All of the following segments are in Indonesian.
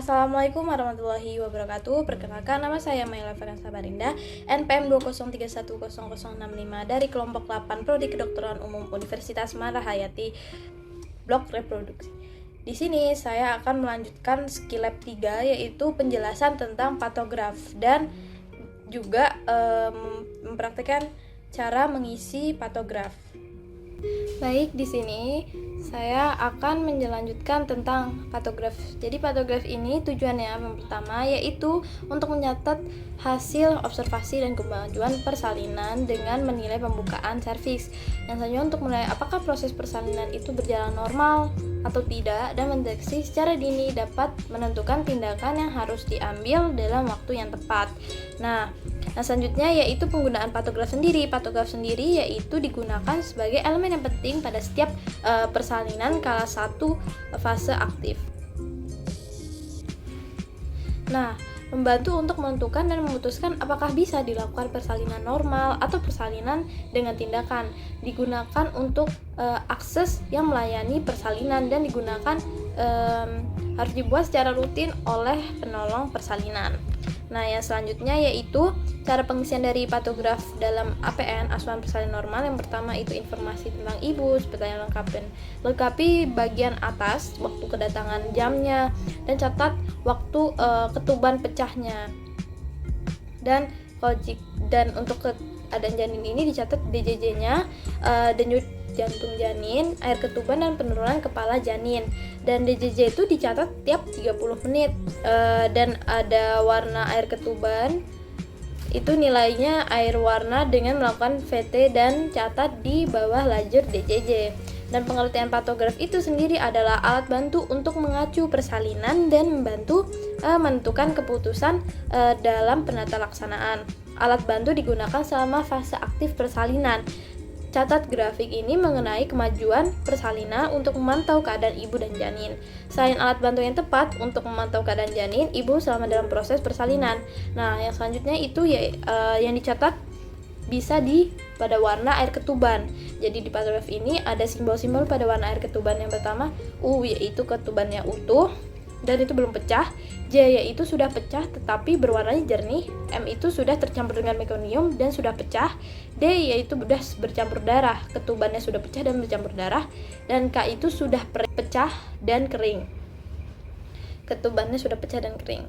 Assalamualaikum warahmatullahi wabarakatuh. Perkenalkan, nama saya Maila Ferensa Barinda, NPM 203100065 dari kelompok 8 Prodi Kedokteran Umum Universitas Marahayati, Blok Reproduksi. Di sini saya akan melanjutkan skill lab 3, yaitu penjelasan tentang patograf dan juga mempraktikkan cara mengisi patograf. Baik, di sini saya akan melanjutkan tentang patograf. Jadi patograf ini tujuannya yang pertama yaitu untuk mencatat hasil observasi dan kemajuan persalinan dengan menilai pembukaan serviks. Yang selanjutnya untuk menilai apakah proses persalinan itu berjalan normal atau tidak, dan mendeteksi secara dini dapat menentukan tindakan yang harus diambil dalam waktu yang tepat. Nah, selanjutnya yaitu penggunaan patograf sendiri. Patograf sendiri yaitu digunakan sebagai elemen yang penting pada setiap persalinan kala satu fase aktif. Nah, membantu untuk menentukan dan memutuskan apakah bisa dilakukan persalinan normal atau persalinan dengan tindakan. Digunakan untuk akses yang melayani persalinan dan digunakan harus dibuat secara rutin oleh penolong persalinan. Nah, yang selanjutnya yaitu cara pengisian dari patograf dalam APN, asuhan persalinan normal. Yang pertama itu informasi tentang ibu seperti yang lengkapi bagian atas, waktu kedatangan jamnya, dan catat waktu ketuban pecahnya. Dan untuk keadaan janin ini dicatat DJJ-nya, denyut jantung janin, air ketuban, dan penurunan kepala janin. Dan DJJ itu dicatat tiap 30 menit. Dan ada warna air ketuban, itu nilainya air warna dengan melakukan VT dan catat di bawah lajur DJJ. Dan pengertian patograf itu sendiri adalah alat bantu untuk mengacu persalinan dan membantu menentukan keputusan dalam penata laksanaan. Alat bantu digunakan selama fase aktif persalinan. Catat grafik ini mengenai kemajuan persalinan untuk memantau keadaan ibu dan janin. Selain alat bantu yang tepat untuk memantau keadaan janin, ibu selama dalam proses persalinan. Nah, yang selanjutnya itu yang dicatat bisa pada warna air ketuban. Jadi di patograf ini ada simbol-simbol pada warna air ketuban. Yang pertama, U yaitu ketubannya utuh dan itu belum pecah. J yaitu sudah pecah tetapi berwarnanya jernih. M itu sudah tercampur dengan mekonium dan sudah pecah. D yaitu sudah bercampur darah, ketubannya sudah pecah dan bercampur darah. Dan K itu sudah pecah dan kering, ketubannya sudah pecah dan kering.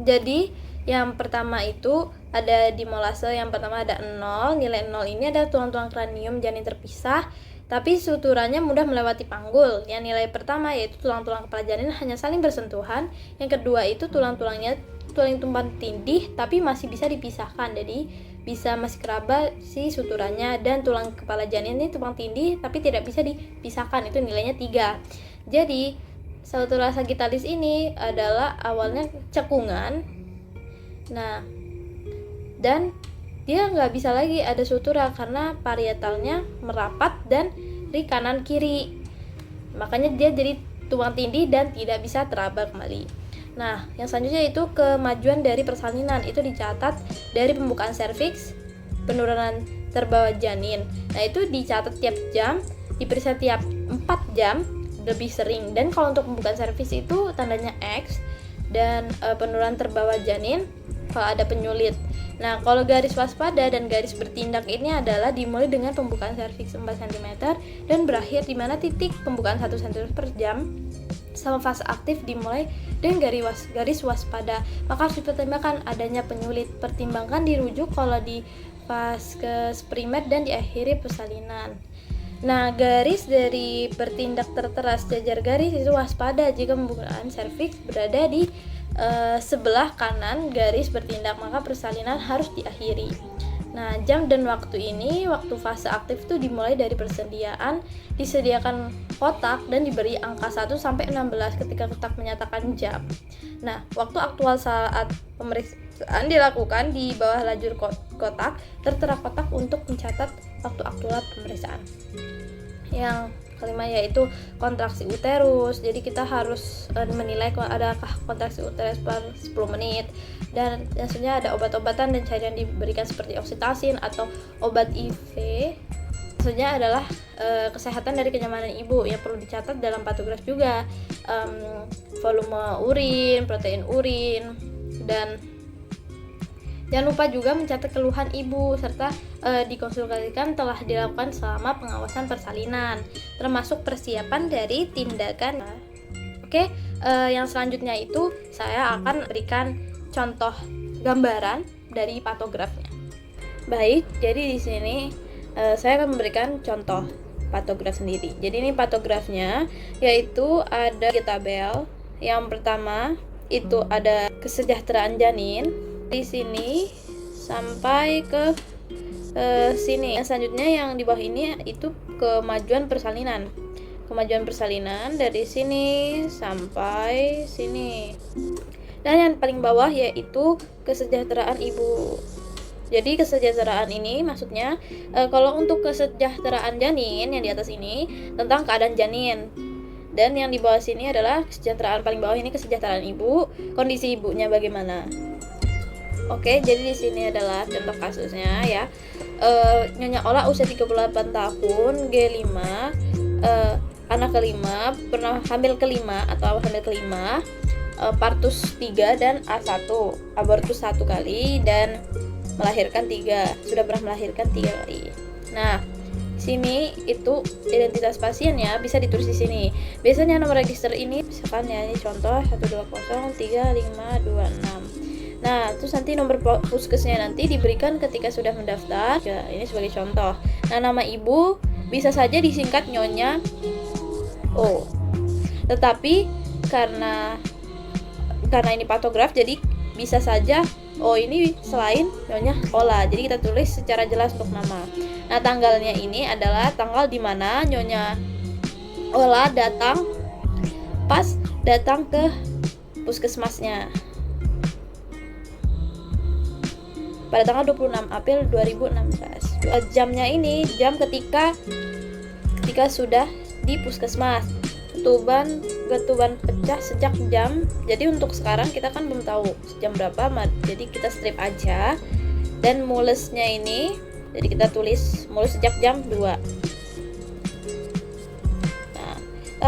Jadi yang pertama itu ada di molase. Yang pertama ada 0. Nilai 0 ini adalah tulang-tulang kranium janin terpisah, tapi suturannya mudah melewati panggul. Yang nilai pertama yaitu tulang-tulang kepala janin hanya saling bersentuhan. Yang kedua itu tulang tumpang tindih tapi masih bisa dipisahkan, jadi bisa masih keraba si suturannya. Dan tulang kepala janin ini tumpang tindih tapi tidak bisa dipisahkan, itu nilainya 3. Jadi sutura sagittalis ini adalah awalnya cekungan. Nah, dan dia nggak bisa lagi ada sutura karena parietalnya merapat dan di kanan kiri, makanya dia jadi tumpang tindih dan tidak bisa teraba kembali. Nah, yang selanjutnya itu kemajuan dari persalinan, itu dicatat dari pembukaan serviks, penurunan terbawa janin. Nah, itu dicatat tiap jam, diperiksa tiap 4 jam lebih sering. Dan kalau untuk pembukaan serviks itu tandanya X, dan penurunan terbawa janin kalau ada penyulit. Nah, kalau garis waspada dan garis bertindak ini adalah dimulai dengan pembukaan serviks 4 cm dan berakhir di mana titik pembukaan 1 cm per jam. Sama fase aktif dimulai dengan garis waspada. Maka harus dipertimbangkan adanya penyulit. Pertimbangkan dirujuk kalau di fase primer dan diakhiri persalinan. Nah, garis dari bertindak tertera sejajar garis itu waspada jika pembukaan serviks berada di sebelah kanan garis bertindak, maka persalinan harus diakhiri. Nah, jam dan waktu ini, waktu fase aktif itu dimulai dari disediakan kotak dan diberi angka 1 sampai 16 ketika kotak menyatakan jam. Nah, waktu aktual saat pemeriksaan dilakukan di bawah lajur kotak, tertera kotak untuk mencatat waktu aktual pemeriksaan. Yang kelima yaitu kontraksi uterus. Jadi kita harus menilai adakah kontraksi uterus per 10 menit. Dan selanjutnya ada obat-obatan dan cairan diberikan seperti oksitosin atau obat IV. Selanjutnya adalah kesehatan dari kenyamanan ibu yang perlu dicatat dalam patograf juga. volume urin, protein urin, dan jangan lupa juga mencatat keluhan ibu serta dikonsultasikan telah dilakukan selama pengawasan persalinan, termasuk persiapan dari tindakan. Oke, yang selanjutnya itu saya akan berikan contoh gambaran dari patografnya. Baik, jadi di sini saya akan memberikan contoh patograf sendiri. Jadi ini patografnya, yaitu ada 3 tabel. Yang pertama itu ada kesejahteraan janin di sini sampai ke sini. Yang selanjutnya yang di bawah ini itu kemajuan persalinan. Kemajuan persalinan dari sini sampai sini. Dan yang paling bawah yaitu kesejahteraan ibu. Jadi kesejahteraan ini maksudnya kalau untuk kesejahteraan janin yang di atas ini tentang keadaan janin. Dan yang di bawah sini adalah kesejahteraan paling bawah ini kesejahteraan ibu, kondisi ibunya bagaimana. Oke, jadi di sini adalah contoh kasusnya ya. Nyonya Ola usia 38 tahun, G5, anak kelima, pernah hamil kelima atau hamil kelima, partus 3 dan A1, abortus 1 kali dan melahirkan 3, sudah pernah melahirkan 3 kali. Nah, sini itu identitas pasiennya bisa ditulis di sini. Biasanya nomor register ini misalkan ya, ini contoh 1203526. Nah, terus nanti nomor puskesnya nanti diberikan ketika sudah mendaftar. Ya, ini sebagai contoh. Nah, nama ibu bisa saja disingkat Nyonya O. Tetapi karena ini patograf, jadi bisa saja ini selain Nyonya Ola. Jadi kita tulis secara jelas untuk nama. Nah, tanggalnya ini adalah tanggal di mana Nyonya Ola datang ke puskesmasnya. Pada tanggal 26 April 2016. Jamnya ini jam ketika sudah di puskesmas. Ketuban pecah sejak jam. Jadi untuk sekarang kita kan belum tahu jam berapa, jadi kita strip aja. Dan mulesnya ini, jadi kita tulis mulus sejak jam 2. Nah,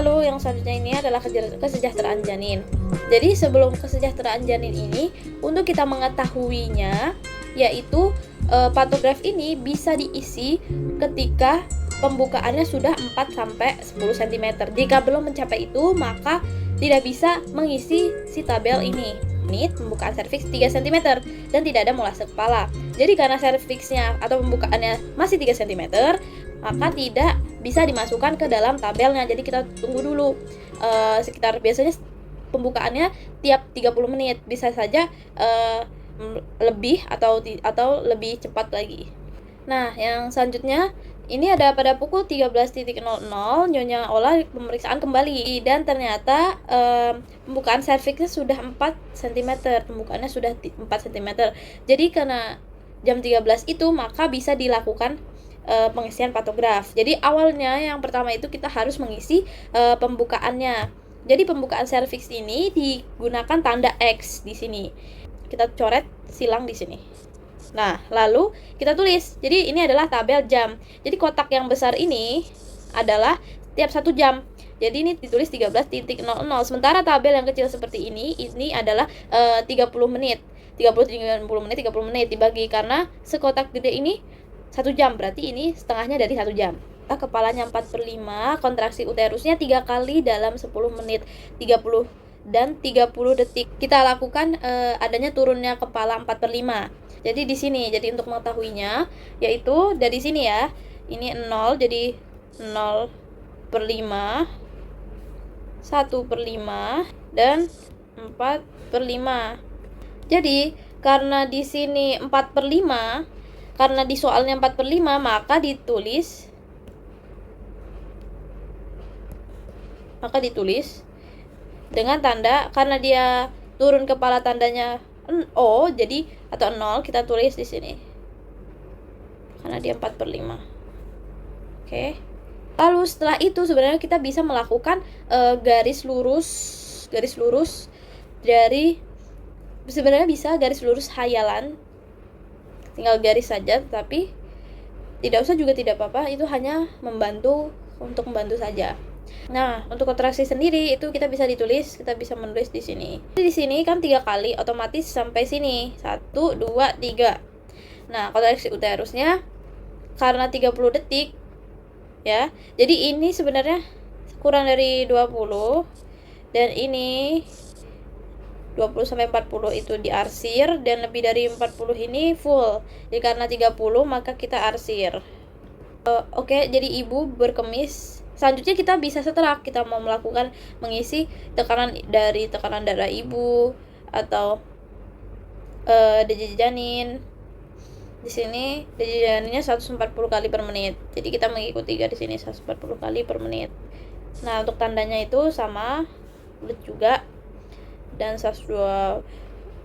lalu yang selanjutnya ini adalah kesejahteraan janin. Jadi sebelum kesejahteraan janin ini, untuk kita mengetahuinya, yaitu patograf ini bisa diisi ketika pembukaannya sudah 4-10 cm. Jika belum mencapai itu, maka tidak bisa mengisi si tabel ini. Ini pembukaan serviks 3 cm dan tidak ada molase kepala. Jadi karena serviksnya atau pembukaannya masih 3 cm, maka tidak bisa dimasukkan ke dalam tabelnya. Jadi kita tunggu dulu. Sekitar biasanya pembukaannya tiap 30 menit. Bisa saja lebih atau lebih cepat lagi. Nah, yang selanjutnya ini ada pada pukul 13.00 Nyonya Ola pemeriksaan kembali dan ternyata pembukaan serviksnya sudah 4 cm, pembukaannya sudah 4 cm. Jadi karena jam 13 itu maka bisa dilakukan pengisian patograf. Jadi awalnya yang pertama itu kita harus mengisi pembukaannya. Jadi pembukaan serviks ini digunakan tanda X di sini. Kita coret silang di sini. Nah, lalu kita tulis. Jadi ini adalah tabel jam. Jadi kotak yang besar ini adalah tiap 1 jam. Jadi ini ditulis 13.00. Sementara tabel yang kecil seperti ini adalah 30 menit. 30 menit dibagi karena sekotak gede ini 1 jam. Berarti ini setengahnya dari 1 jam. Kepalanya 4/5, kontraksi uterusnya 3 kali dalam 10 menit. 30 dan 30 detik. Kita lakukan adanya turunnya kepala 4/5. Jadi di sini, jadi untuk mengetahuinya yaitu dari sini ya. Ini 0, jadi 0/5, 1/5 dan 4/5. Jadi karena di sini 4/5, karena di soalnya 4/5, maka ditulis dengan tanda, karena dia turun kepala tandanya O, jadi atau 0, kita tulis di sini karena dia 4/5. Oke. Lalu setelah itu sebenarnya kita bisa melakukan garis lurus dari, sebenarnya bisa garis lurus hayalan, tinggal garis saja, tapi tidak usah juga tidak apa-apa, itu hanya untuk membantu saja. Nah, untuk kontraksi sendiri itu kita bisa menulis di sini. Di sini kan 3 kali, otomatis sampai sini. 1, 2, 3. Nah, kontraksi uterusnya karena 30 detik ya. Jadi ini sebenarnya kurang dari 20 dan ini 20 sampai 40 itu diarsir dan lebih dari 40 ini full. Jadi karena 30 maka kita arsir. Oke, jadi ibu berkemis. Selanjutnya kita bisa setelah kita mau mengisi tekanan darah ibu atau denyut janin. Di sini denyut janinnya 140 kali per menit. Jadi kita mengikuti garis ini 140 kali per menit. Nah, untuk tandanya itu sama, bulat juga, dan 102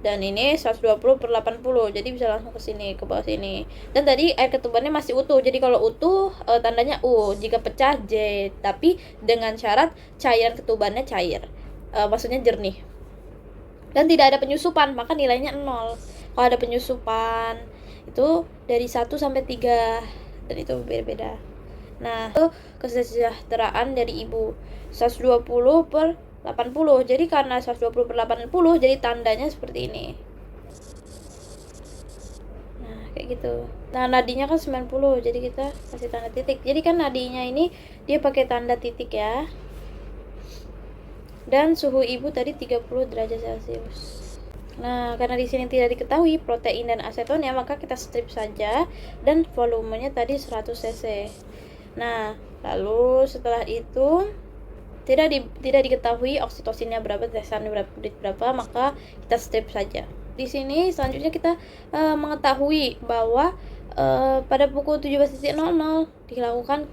dan ini 120 per 80, jadi bisa langsung ke sini, ke bawah sini. Dan tadi air ketubannya masih utuh, jadi kalau utuh tandanya U, jika pecah J, tapi dengan syarat cairan ketubannya cair, maksudnya jernih dan tidak ada penyusupan, maka nilainya 0. Kalau ada penyusupan itu dari 1 sampai 3 dan itu beda-beda. Nah, itu kesejahteraan dari ibu 120 per 80. Jadi karena 120 per 80 jadi tandanya seperti ini. Nah, kayak gitu. Nah, nadinya kan 90, jadi kita kasih tanda titik. Jadi kan nadinya ini dia pakai tanda titik ya. Dan suhu ibu tadi 30 derajat Celcius. Nah, karena di sini tidak diketahui protein dan asetonnya, maka kita strip saja dan volumenya tadi 100 cc. Nah, lalu setelah itu tidak diketahui oksitosinnya berapa, testosteronnya berapa, maka kita strip saja. Di sini selanjutnya kita mengetahui bahwa pada pukul 17.00 dilakukan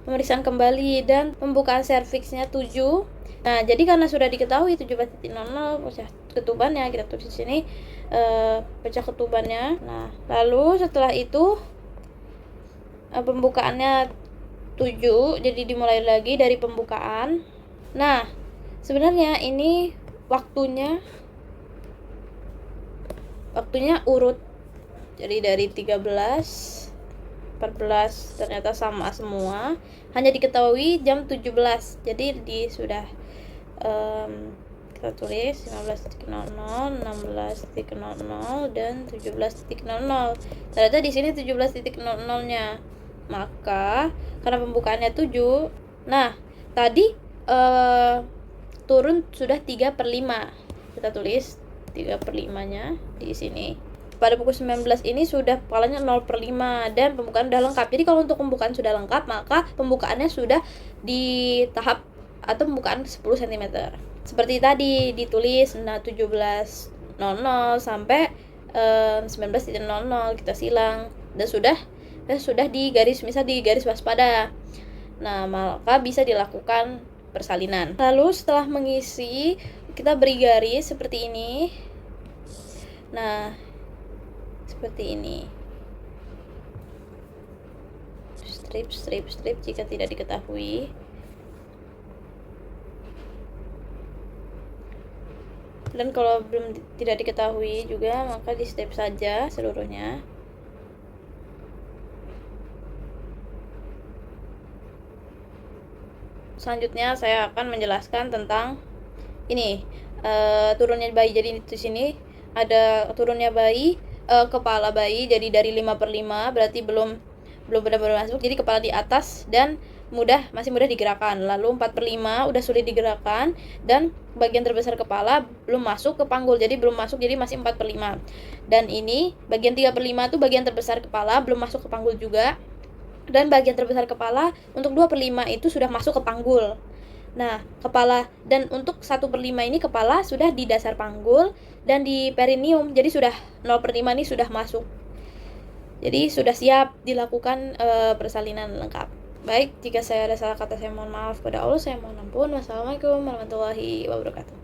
pemeriksaan kembali dan pembukaan serviksnya 7. Nah, jadi karena sudah diketahui 17.00 pecah ketubannya, kita tulis di sini pecah ketubannya. Nah, lalu setelah itu pembukaannya 7, jadi dimulai lagi dari pembukaan. Nah, sebenarnya ini waktunya urut. Jadi dari 13, 14 ternyata sama semua. Hanya diketahui jam 17. Jadi sudah kita tulis 15.00, 16.00 dan 17.00. Ternyata di sini 17.00-nya. Maka karena pembukaannya 7. Nah, tadi turun sudah 3/5. Kita tulis 3/5-nya di sini. Pada pukul 19 ini sudah kepalanya 0/5 dan pembukaan sudah lengkap. Jadi kalau untuk pembukaan sudah lengkap, maka pembukaannya sudah di tahap atau pembukaan 10 cm. Seperti tadi ditulis 17.00 sampai 19.00 kita silang dan sudah di garis waspada. Nah, maka bisa dilakukan persalinan. Lalu setelah mengisi, kita beri garis seperti ini. Nah, seperti ini. Strip jika tidak diketahui. Dan kalau tidak diketahui juga, maka di strip saja seluruhnya. Selanjutnya saya akan menjelaskan tentang ini turunnya bayi. Jadi di sini ada turunnya bayi, kepala bayi jadi dari 5/5 berarti belum benar-benar masuk. Jadi kepala di atas dan masih mudah digerakkan. Lalu 4/5 udah sulit digerakkan dan bagian terbesar kepala belum masuk ke panggul. Jadi belum masuk, jadi masih 4/5. Dan ini bagian 3/5 itu bagian terbesar kepala belum masuk ke panggul juga. Dan bagian terbesar kepala untuk 2/5 itu sudah masuk ke panggul. Nah, kepala dan untuk 1/5 ini kepala sudah di dasar panggul dan di perineum. Jadi sudah 0/5 ini sudah masuk. Jadi sudah siap dilakukan persalinan lengkap. Baik, jika saya ada salah kata saya mohon maaf kepada Allah, saya mohon ampun. Wassalamualaikum warahmatullahi wabarakatuh.